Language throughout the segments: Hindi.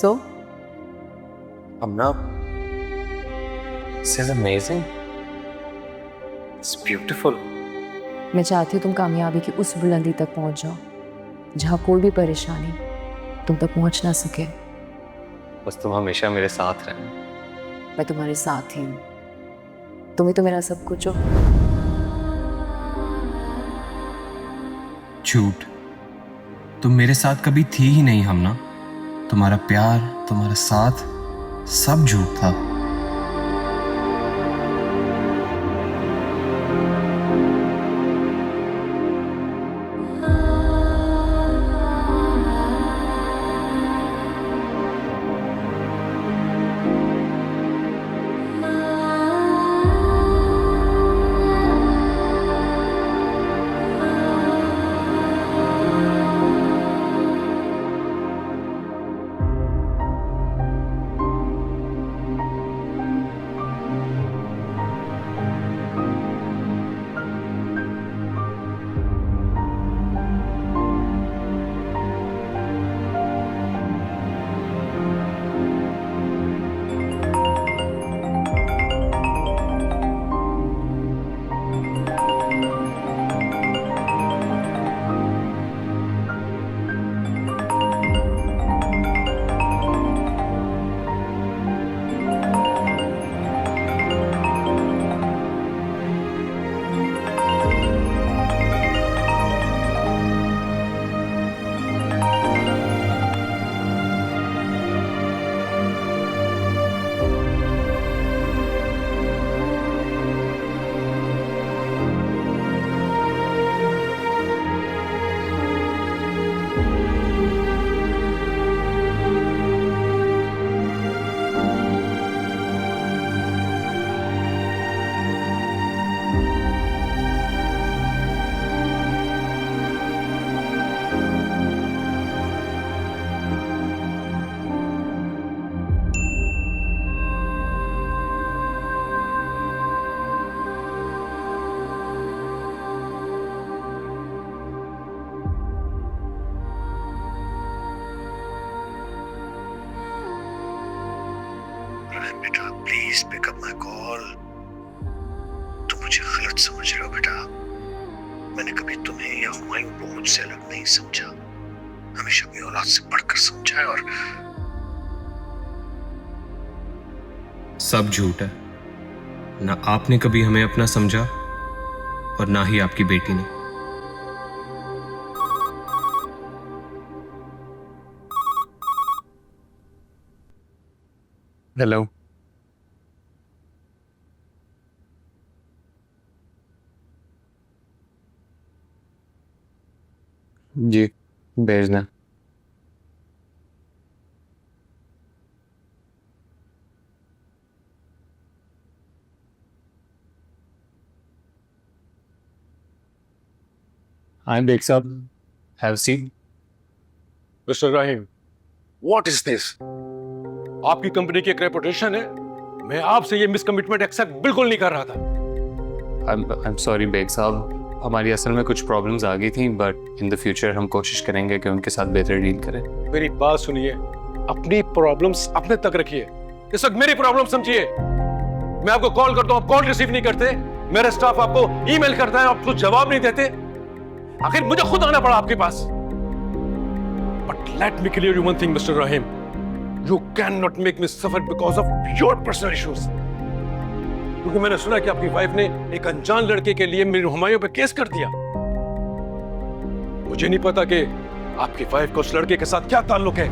So? Amna, this is amazing. It's beautiful. मैं चाहती हूँ तुम कामयाबी की उस बुलंदी तक पहुंच जाओ जहाँ कोई भी परेशानी तुम तक पहुंच ना सके। बस तुम हमेशा मेरे साथ रहना। मैं तुम्हारे साथ ही हूँ, तुम ही तो मेरा सब कुछ हो। झूठ, तुम मेरे साथ कभी थी ही नहीं हमना। तुम्हारा प्यार, तुम्हारा साथ, सब झूठ था। बेटा please pick up my call. तुम मुझे गलत समझ रहे हो बेटा। मैंने कभी तुम्हें या हुमायूं को मुझसे अलग नहीं समझा, हमेशा अपनी औलाद से बढ़कर समझा है। और सब झूठ है। ना आपने कभी हमें अपना समझा और ना ही आपकी बेटी ने। हेलो। जी, भेजना। हाँ बेग साहब, have seen. Mister Rahim, what is this? आपकी कंपनी की एक रेपुटेशन है, मैं आपसे ये मिसकमिटमेंट एक्सेप्ट बिल्कुल नहीं कर रहा था। आई एम सॉरी बेग साहब, हमारी असल में कुछ प्रॉब्लम्स आ गई थी, बट इन द फ्यूचर हम कोशिश करेंगे कि उनके साथ बेहतर डील करें। मेरी बात सुनिए, अपनी प्रॉब्लम्स अपने तक रखिए, इस वक्त मेरी प्रॉब्लम समझिए। मैं आपको कॉल करता हूं, आप कॉल रिसीव नहीं करते, मेरा स्टाफ आपको ईमेल करता है, आप कुछ जवाब नहीं देते। आखिर मुझे खुद आना पड़ा आपके पास। But let me clear you one thing mister Rahim, you can not make me suffer because of your personal issues. क्योंकि मैंने सुना कि आपकी वाइफ ने एक अनजान लड़के के लिए मेरे हुमायूं पे केस कर दिया। मुझे नहीं पता कि आपकी वाइफ को उस लड़के के साथ क्या ताल्लुक है,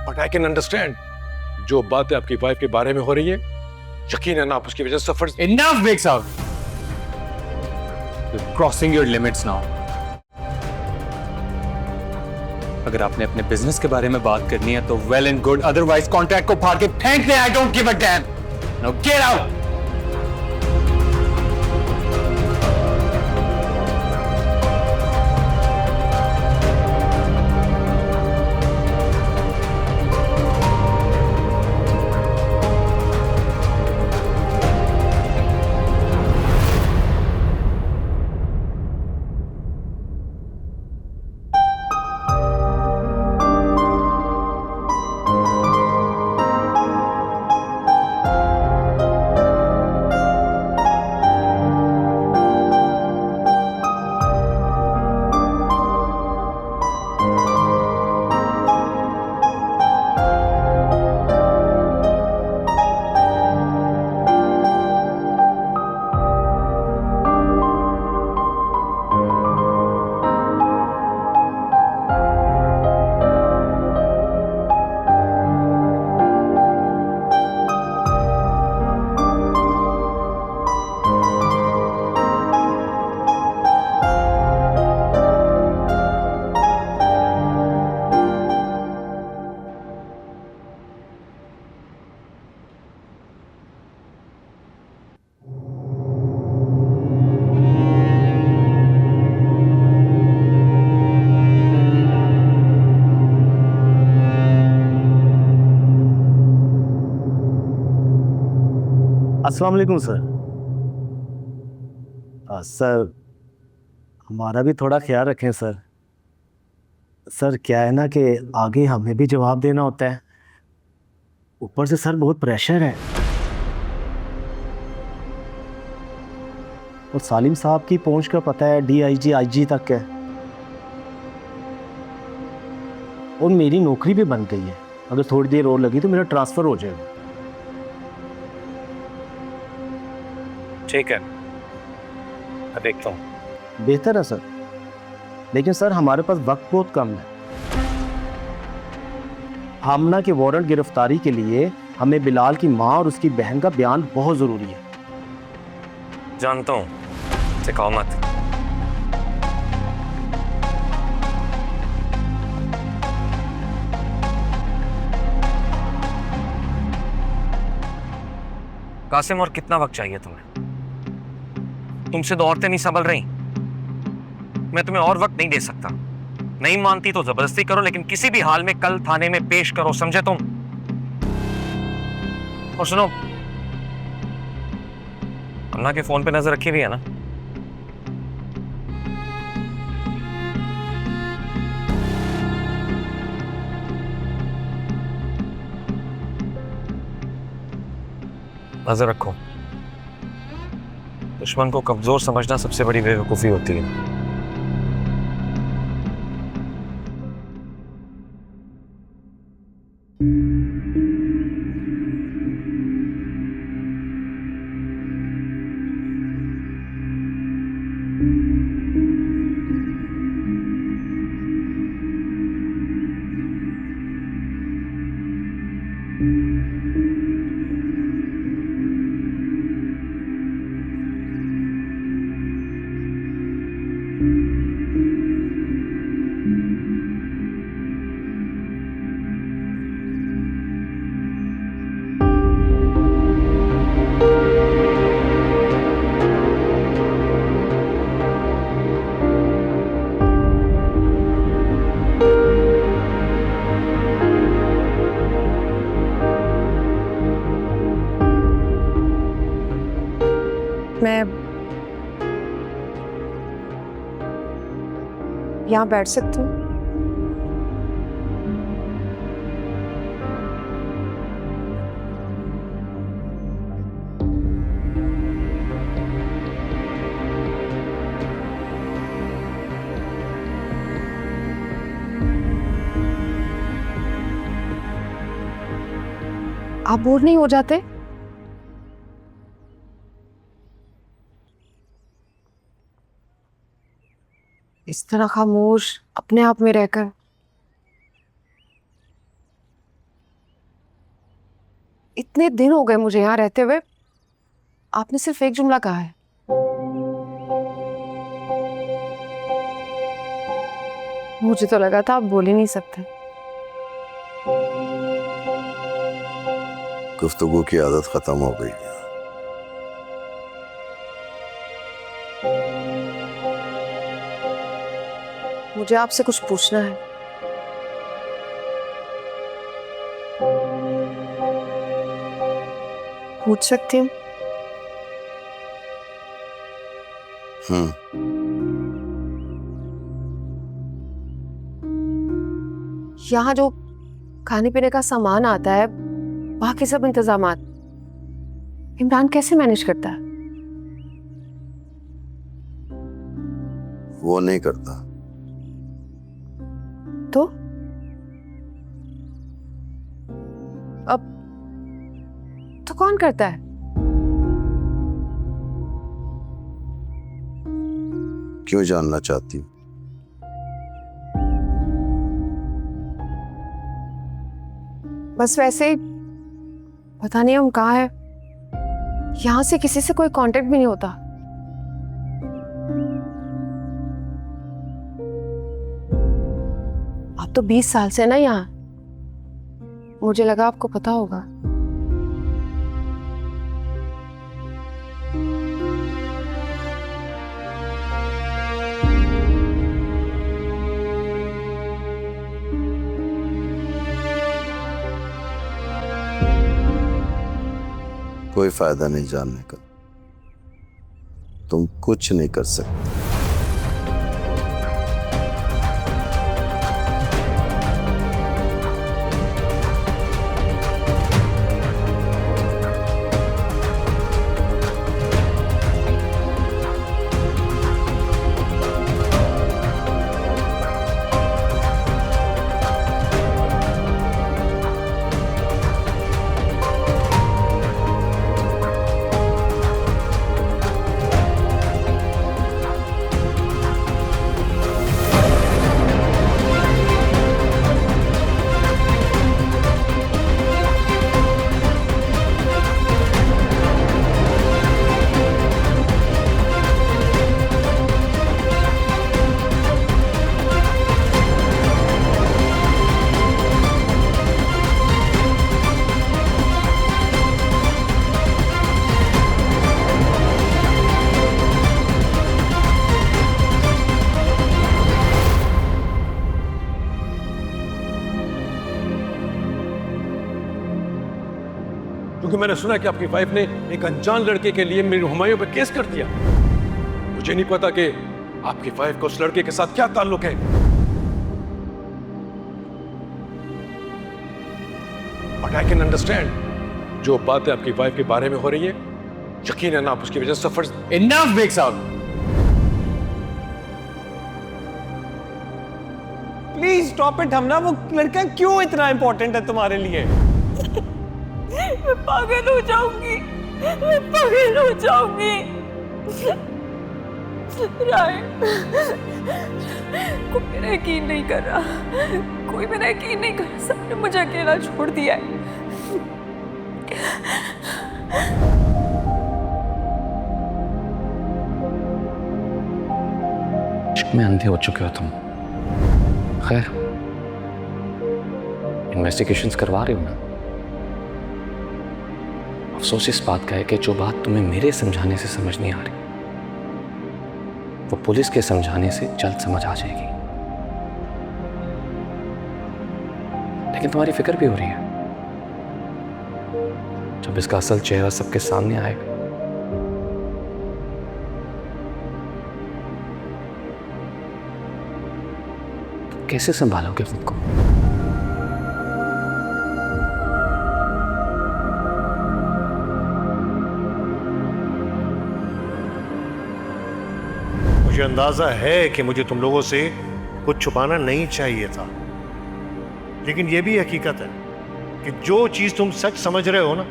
बट आई कैन अंडरस्टैंड जो बातें आपकी वाइफ के बारे में हो रही है, यकीनन आप उसकी वजह से सफर। Enough, बेग साहब। You're crossing your limits now. अगर आपने अपने बिजनेस के बारे में बात करनी है तो well and good, otherwise contract को फाड़ के फेंक दे। I don't give a damn. Now get out. अस्सलाम वालेकुम सर। सर हमारा भी थोड़ा ख्याल रखें सर। सर क्या है ना कि आगे हमें भी जवाब देना होता है, ऊपर से सर बहुत प्रेशर है। और सालिम साहब की पहुंच का पता है DIG IG तक है, और मेरी नौकरी भी बन गई है। अगर थोड़ी देर और लगी तो मेरा ट्रांसफ़र हो जाएगा। ठीक है, मैं देखता हूँ। बेहतर है सर, लेकिन सर हमारे पास वक्त बहुत कम है। हामना के वारंट गिरफ्तारी के लिए हमें बिलाल की माँ और उसकी बहन का बयान बहुत ज़रूरी है। जानता हूँ, सिखाओ मत। कासिम, और कितना वक्त चाहिए तुम्हें? तुमसे तो औरतें नहीं संभल रही। मैं तुम्हें और वक्त नहीं दे सकता। नहीं मानती तो जबरदस्ती करो, लेकिन किसी भी हाल में कल थाने में पेश करो, समझे तुम? और सुनो, अन्ना के फोन पे नजर रखी हुई है ना? नजर रखो। दुश्मन को कमजोर समझना सबसे बड़ी बेवकूफी होती है। मैं यहाँ बैठ सकती हूँ? आप बोर नहीं हो जाते? इस तरह खामोश अपने आप में रहकर इतने दिन हो गए मुझे यहाँ रहते हुए, आपने सिर्फ एक जुमला कहा है। मुझे तो लगा था आप बोल ही नहीं सकते। गुफ्तगू की आदत खत्म हो गई है। मुझे आपसे कुछ पूछना है। पूछ सकती हूँ? यहाँ जो खाने पीने का सामान आता है, बाकी सब इंतजामात इमरान कैसे मैनेज करता है? वो नहीं करता। तो अब तो कौन करता है? क्यों जानना चाहती हूँ? बस वैसे ही, पता नहीं हम कहाँ हैं। यहाँ से किसी से कोई कांटेक्ट भी नहीं होता। आप तो 20 साल से ना यहाँ, मुझे लगा आपको पता होगा। कोई फायदा नहीं जानने का। तुम कुछ नहीं कर सकते। क्योंकि मैंने सुना कि आपकी वाइफ ने एक अनजान लड़के के लिए मेरी हुमायूं पे केस कर दिया। मुझे नहीं पता कि आपकी वाइफ को उस लड़के के साथ क्या ताल्लुक है। बट आई कैन अंडरस्टैंड जो बातें आपकी वाइफ के बारे में हो रही है, यकीनन आप उसकी वजह से सफर। इनफ बिग साहब, प्लीज स्टॉप इट। हम ना, वो लड़का क्यों इतना इंपॉर्टेंट है तुम्हारे लिए? मैं पागल हो जाऊंगी, मैं पागल हो जाऊंगी। राय, कोई मेरा यकीन नहीं कर रहा, कोई मेरा यकीन नहीं कर रहा। सबने मुझे अकेला छोड़ दिया है। इश्क में अंधे हो चुके हो तुम। खैर, इन्वेस्टिगेशंस करवा रहे हो ना। अफसोस इस बात का है कि जो बात तुम्हें मेरे समझाने से समझ नहीं आ रही, वो पुलिस के समझाने से जल्द समझ आ जाएगी। लेकिन तुम्हारी फिक्र भी हो रही है। जब इसका असल चेहरा सबके सामने आएगा तो कैसे संभालोगे खुद को? मुझे अंदाजा है कि मुझे तुम लोगों से कुछ छुपाना नहीं चाहिए था, लेकिन यह भी हकीकत है कि जो चीज तुम सच समझ रहे हो ना,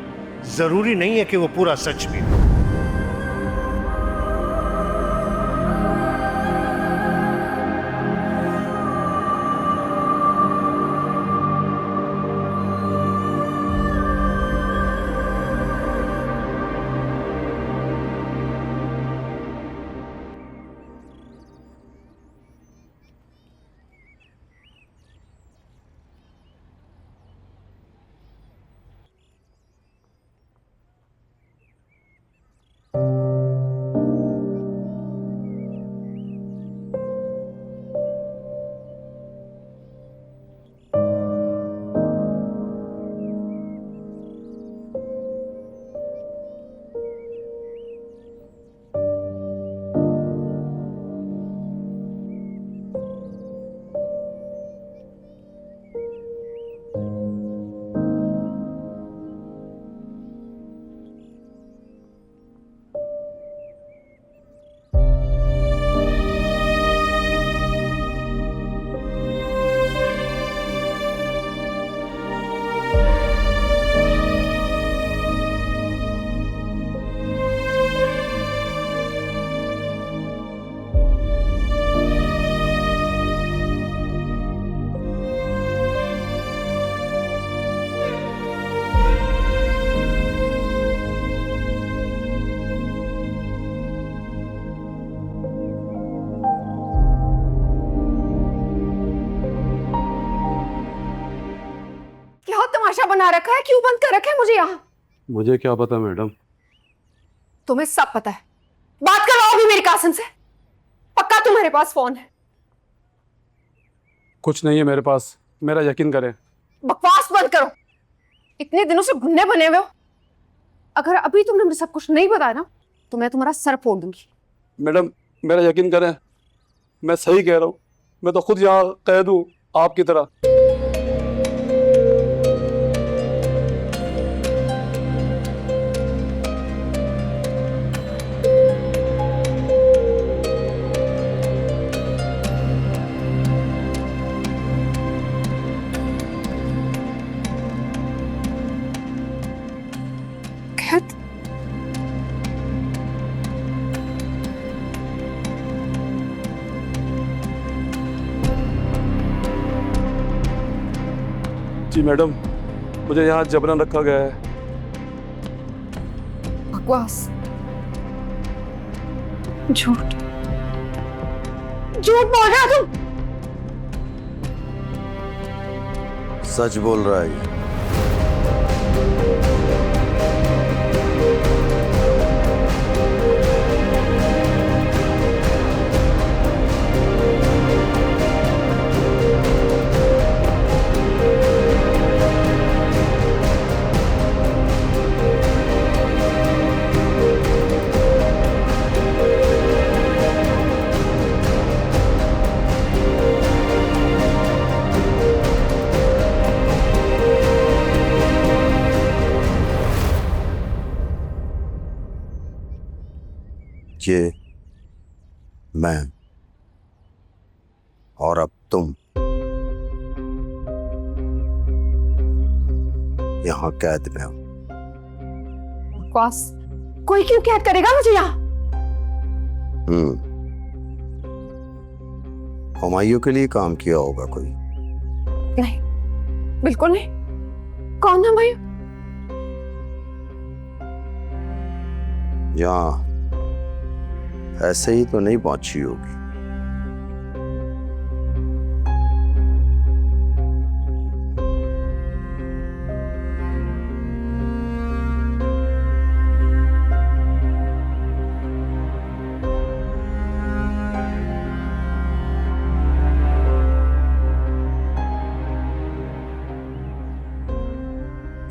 जरूरी नहीं है कि वो पूरा सच भी हो। तमाशा बना रखा है, क्यों बंद कर रखा है मुझे यहाँ? मुझे क्या पता मैडम। तुम्हें सब पता है। बात करवाओ अभी मेरी कासिम से। पक्का तुम्हारे पास फोन है? कुछ नहीं है मेरे पास, मेरा यकीन करें। बकवास बंद करो। इतने दिनों से गुन्ने बने हुए हो, अगर अभी तुमने मुझे सब कुछ नहीं बताया ना तो मैं तुम्हारा सर फोड़ दूंगी। मैडम मेरा यकीन करें, मैं सही कह रहा हूँ। मैं तो खुद यहाँ कैद हूँ आपकी तरह। कैद? जी मैडम, मुझे यहाँ जबरन रखा गया है। बकवास, झूठ, झूठ बोल रहे हो तुम। सच बोल रहा है ये। ये मैं और अब तुम यहाँ कैद में हो। बकवास, कोई क्यों कैद करेगा मुझे यहाँ? हुमायूं के लिए काम किया होगा कोई। नहीं, बिल्कुल नहीं। कौन है भाई? यहाँ ऐसे ही तो नहीं पहुंची होगी।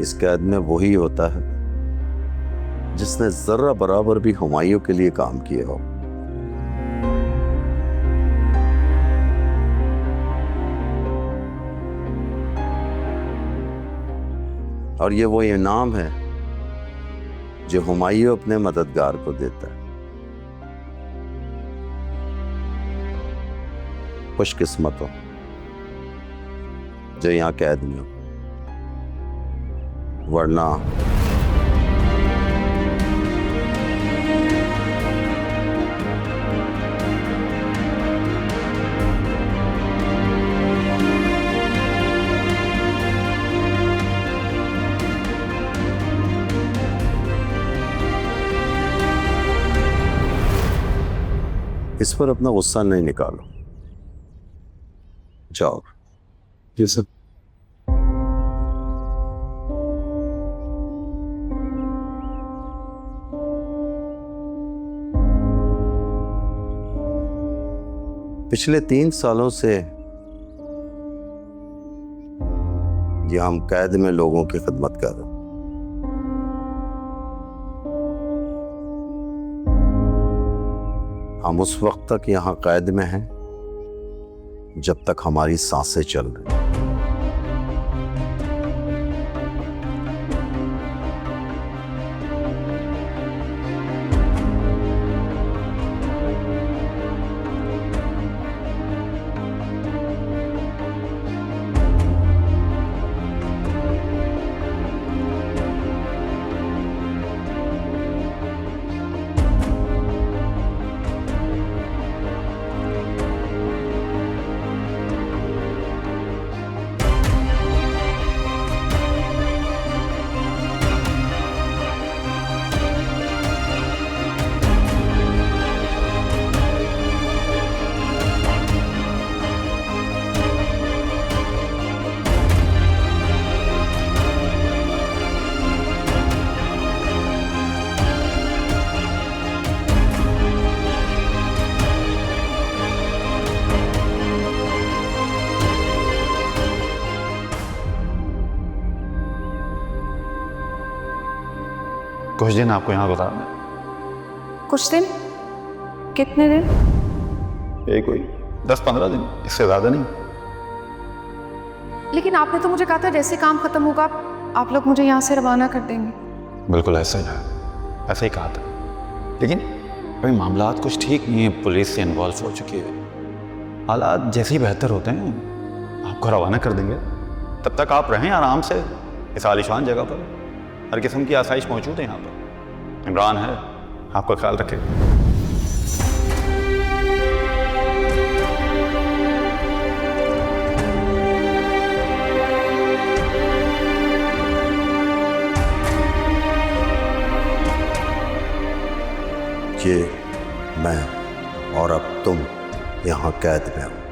इस कैद में वही होता है जिसने जर्रा बराबर भी हुमायूं के लिए काम किया हो। और ये वो इनाम है जो हुमायूं अपने मददगार को देता है। खुशकिस्मत हो जो यहां कैद में हो, वरना इस पर अपना गुस्सा नहीं निकालो। जाओ। जी सर। पिछले 3 सालों से ये हम कैद में लोगों की खिदमत कर रहे हैं। हम उस वक्त तक यहां कैद में हैं जब तक हमारी सांसें चल रही हैं। कुछ दिन आपको यहाँ गुजारना कुछ दिन? कितने दिन? है, कोई 10-15 दिन, इससे ज़्यादा नहीं। लेकिन आपने तो मुझे कहा था जैसे काम खत्म होगा आप लोग मुझे यहाँ से रवाना कर देंगे। बिल्कुल ऐसा ही है, ऐसा ही कहा था। लेकिन अभी मामलात कुछ ठीक नहीं है, पुलिस से इन्वॉल्व हो चुकी है। हालात जैसे ही बेहतर होते हैं आपको रवाना कर देंगे। तब तक आप रहें आराम से इस आलिशान जगह पर। हर किस्म की आसाइश मौजूद है यहाँ पर। इमरान है, आपका ख्याल रखे। ये मैं और अब तुम यहाँ कैद में हो।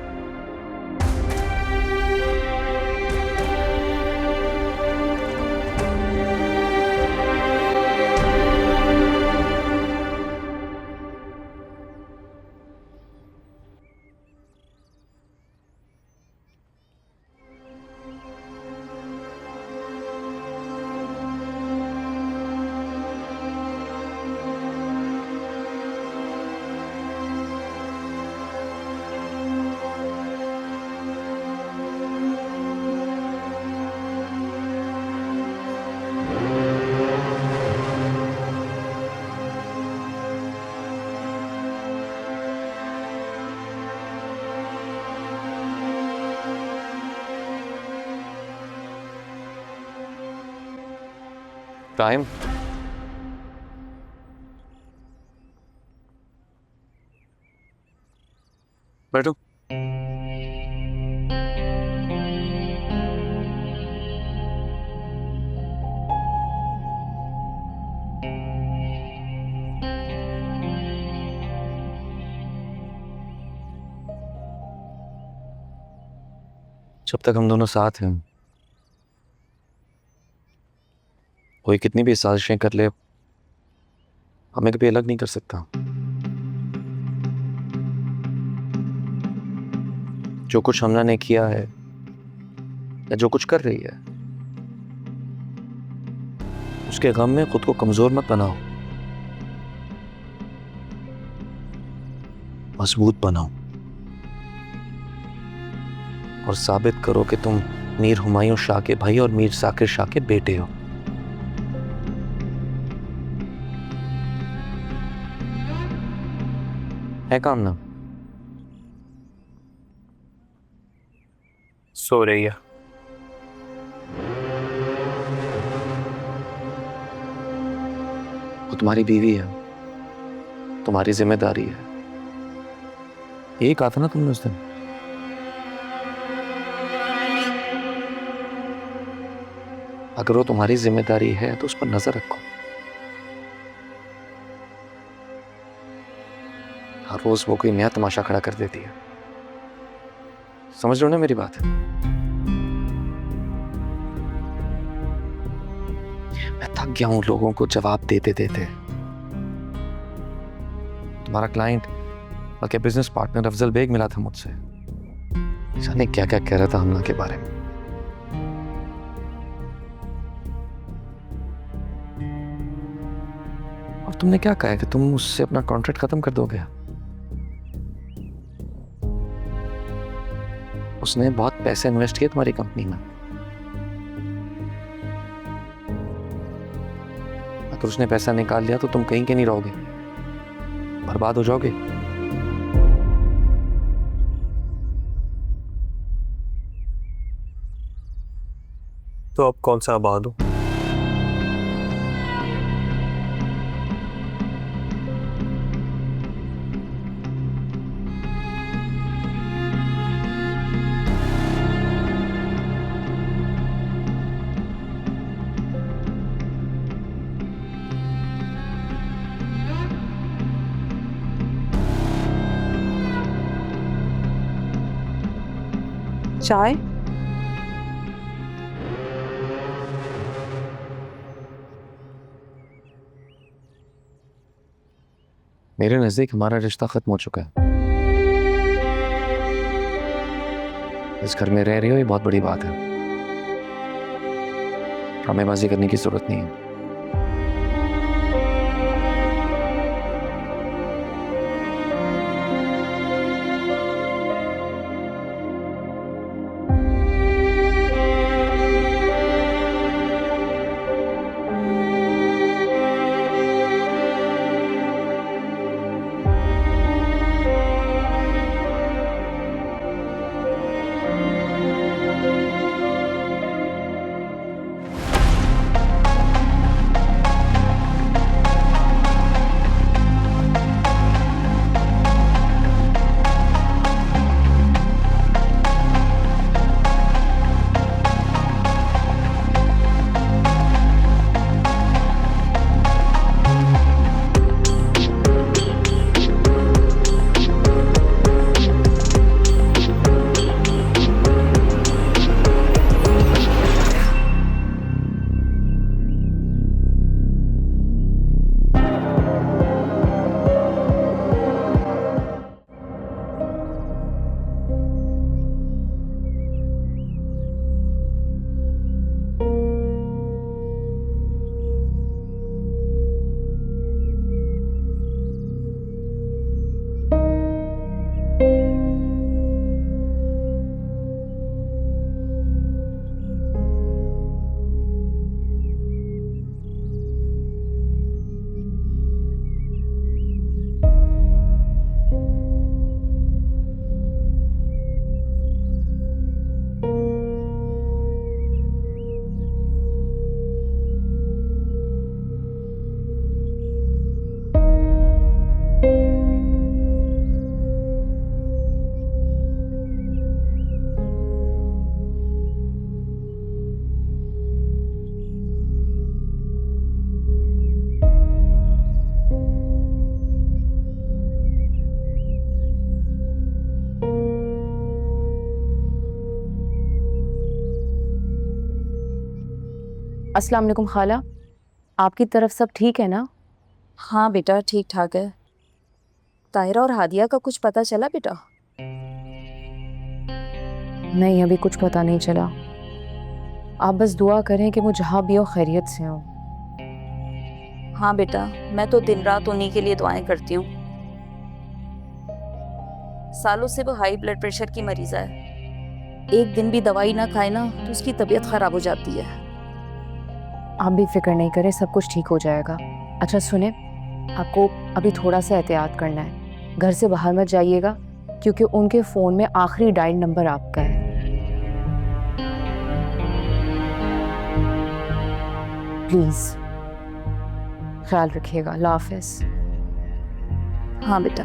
टाइम बैठो। जब तक हम दोनों साथ हैं, कोई कितनी भी साजिशें कर ले हमें कभी अलग नहीं कर सकता। जो कुछ हमना ने किया है या जो कुछ कर रही है, उसके गम में खुद को कमजोर मत बनाओ, मजबूत बनाओ और साबित करो कि तुम मीर हुमायूं शाह के भाई और मीर जाकिर शाह के बेटे हो। है काम ना? सो रही है। वो तुम्हारी बीवी है, तुम्हारी जिम्मेदारी है। यही कहा था ना तुमने उस दिन? अगर वो तुम्हारी जिम्मेदारी है तो उस पर नजर रखो। हर रोज वो कोई नया तमाशा खड़ा कर देती है। समझ रहे हो ना मेरी बात? मैं थक गया हूं लोगों को जवाब देते देते। तुम्हारा क्लाइंट बल्कि बिजनेस पार्टनर अफजल बेग मिला था मुझसे, जाने क्या क्या कह रहा था हमला के बारे में। और तुमने क्या कहा कि तुम उससे अपना कॉन्ट्रैक्ट खत्म कर दोगे? उसने बहुत पैसे इन्वेस्ट किए तुम्हारी कंपनी में। अगर उसने पैसा निकाल लिया तो तुम कहीं के नहीं रहोगे, बर्बाद हो जाओगे। तो अब कौन सा आबाद हो? चाय? मेरे नजदीक हमारा रिश्ता खत्म हो चुका है। इस घर में रह रही हो ये बहुत बड़ी बात है। ड्रामेबाजी करने की जरूरत नहीं है। अस्सलाम वालेकुम खाला, आपकी तरफ सब ठीक है ना? हाँ बेटा ठीक ठाक है। ताहिरा और हादिया का कुछ पता चला बेटा? नहीं, अभी कुछ पता नहीं चला। आप बस दुआ करें कि वो जहाँ भी हो खैरियत से हो। हाँ बेटा, मैं तो दिन रात उन्हीं के लिए दुआएं करती हूँ। सालों से वो हाई ब्लड प्रेशर की मरीजा है। एक दिन भी दवाई ना खाए ना तो उसकी तबीयत खराब हो जाती है। आप भी फिक्र नहीं करें, सब कुछ ठीक हो जाएगा। अच्छा सुने, आपको अभी थोड़ा सा एहतियात करना है। घर से बाहर मत जाइएगा क्योंकि उनके फ़ोन में आखिरी डायल नंबर आपका है। प्लीज़ ख्याल रखिएगा। अल्लाह हाफ़िज़। हाँ बेटा।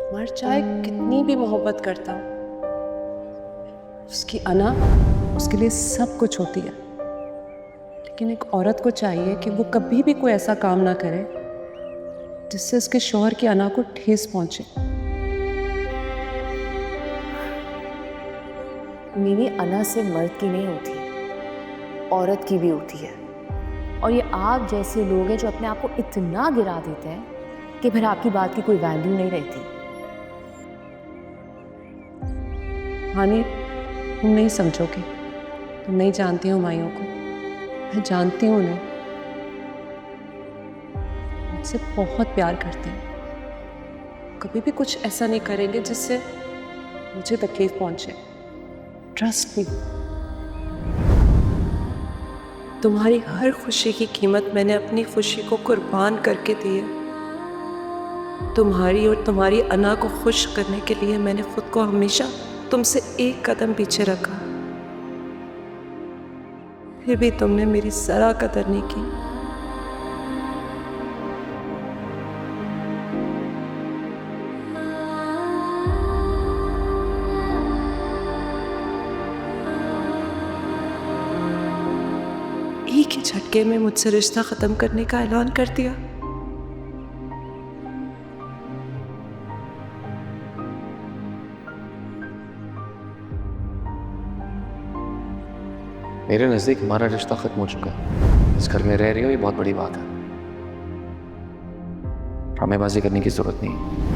मर चाहे कितनी भी मोहब्बत करता हूँ, उसकी अना उसके लिए सब कुछ होती है। लेकिन एक औरत को चाहिए कि वो कभी भी कोई ऐसा काम ना करे जिससे उसके शौहर की अना को ठेस पहुंचे। मीनी अना से मर्द की नहीं होती, औरत की भी होती है। और ये आप जैसे लोग हैं जो अपने आप को इतना गिरा देते हैं कि फिर आपकी बात की कोई वैल्यू नहीं रहती। हानि, तुम नहीं समझोगे, तुम नहीं जानती हो माइयों को, मैं जानती हूँ उन्हें। मुझसे बहुत प्यार करते हैं, कभी भी कुछ ऐसा नहीं करेंगे जिससे मुझे तकलीफ पहुंचे। Trust me. तुम्हारी हर खुशी की कीमत मैंने अपनी खुशी को कुर्बान करके दी है। तुम्हारी और तुम्हारी अना को खुश करने के लिए मैंने खुद को हमेशा तुमसे एक कदम पीछे रखा, फिर भी तुमने मेरी जरा कदर नहीं की। एक ही झटके में मुझसे रिश्ता खत्म करने का ऐलान कर दिया। मेरे नज़दीक हमारा रिश्ता खत्म हो चुका है। इस घर में रह रही हो, ये बहुत बड़ी बात है। ड्रामेबाजी करने की जरूरत नहीं है।